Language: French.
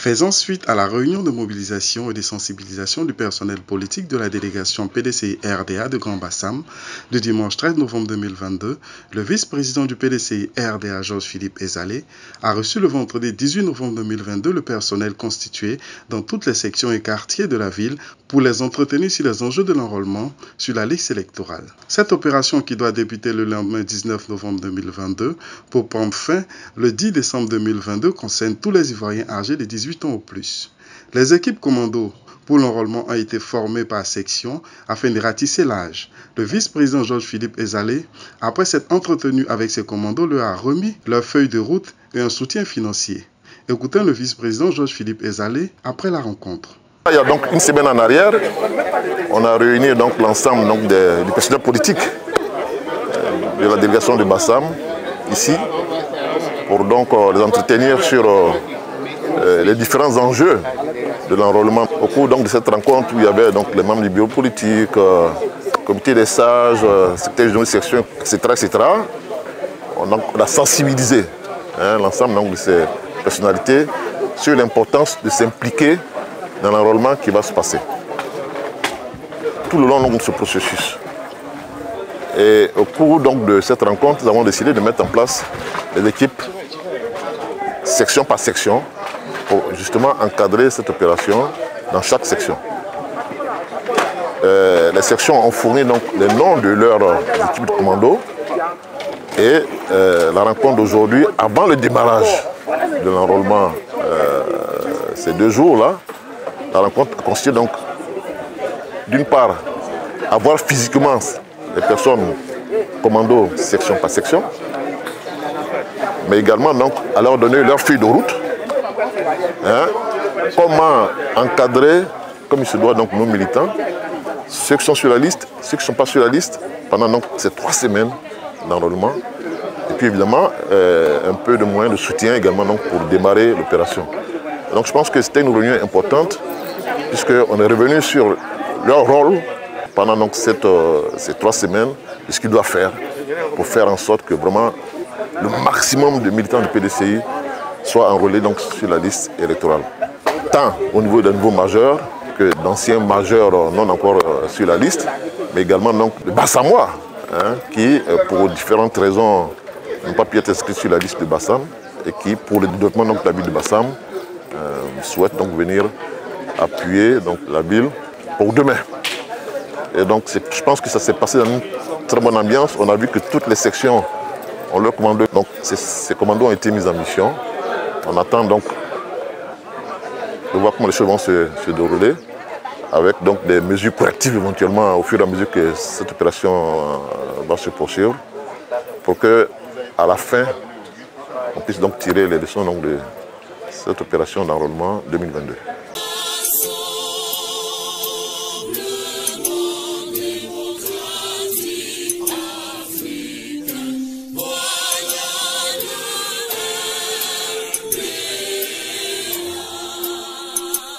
Faisant suite à la réunion de mobilisation et de sensibilisation du personnel politique de la délégation PDCI-RDA de Grand Bassam du dimanche 13 novembre 2022, le vice-président du PDCI-RDA, Georges-Philippe Ezalé, a reçu le vendredi 18 novembre 2022 le personnel constitué dans toutes les sections et quartiers de la ville pour les entretenir sur les enjeux de l'enrôlement sur la liste électorale. Cette opération, qui doit débuter le lendemain 19 novembre 2022 pour prendre fin le 10 décembre 2022, concerne tous les Ivoiriens âgés de 18 ans ou plus. Les équipes commando pour l'enrôlement ont été formées par section afin de ratisser l'âge. Le vice-président Georges-Philippe Ezalé, après s'être entretenu avec ses commandos, leur a remis leur feuille de route et un soutien financier. Écoutons le vice-président Georges-Philippe Ezalé après la rencontre. Il y a donc une semaine en arrière, on a réuni l'ensemble du personnel politique de la délégation de Bassam, ici, pour donc les entretenir sur les différents enjeux de l'enrôlement. Au cours de cette rencontre, où il y avait donc les membres du bureau politique, comité des sages, secrétaire de section, etc., on a sensibilisé l'ensemble de ces personnalités sur l'importance de s'impliquer dans l'enrôlement qui va se passer tout le long de ce processus. Et au cours de cette rencontre, nous avons décidé de mettre en place des équipes section par section pour justement encadrer cette opération dans chaque section. Les sections ont fourni donc les noms de leurs équipes de commando et la rencontre d'aujourd'hui, avant le démarrage de l'enrôlement, ces 2 jours-là, la rencontre consiste donc d'une part à voir physiquement les personnes commando section par section, mais également donc à leur donner leur feuille de route, comment encadrer, comme il se doit donc nos militants, ceux qui sont sur la liste, ceux qui ne sont pas sur la liste, pendant donc ces 3 semaines d'enrôlement, et puis évidemment un peu de moyens de soutien également donc pour démarrer l'opération. Donc je pense que c'était une réunion importante, puisqu'on est revenu sur leur rôle pendant donc ces 3 semaines, et ce qu'ils doivent faire pour faire en sorte que vraiment le maximum de militants du PDCI soient enrôlés donc sur la liste électorale. Tant au niveau d'un nouveau majeur que d'anciens majeurs non encore sur la liste, mais également donc de Bassamois, qui pour différentes raisons n'ont pas pu être inscrits sur la liste de Bassam et qui pour le développement donc, de la ville de Bassam souhaitent donc venir appuyer donc, la ville pour demain. Et donc je pense que ça s'est passé dans une très bonne ambiance. On a vu que toutes les sections ont leur commando. Donc ces commandos ont été mis en mission. On attend donc de voir comment les choses vont se dérouler, avec donc des mesures correctives éventuellement au fur et à mesure que cette opération va se poursuivre, pour que à la fin on puisse donc tirer les leçons donc, de cette opération d'enrôlement 2022.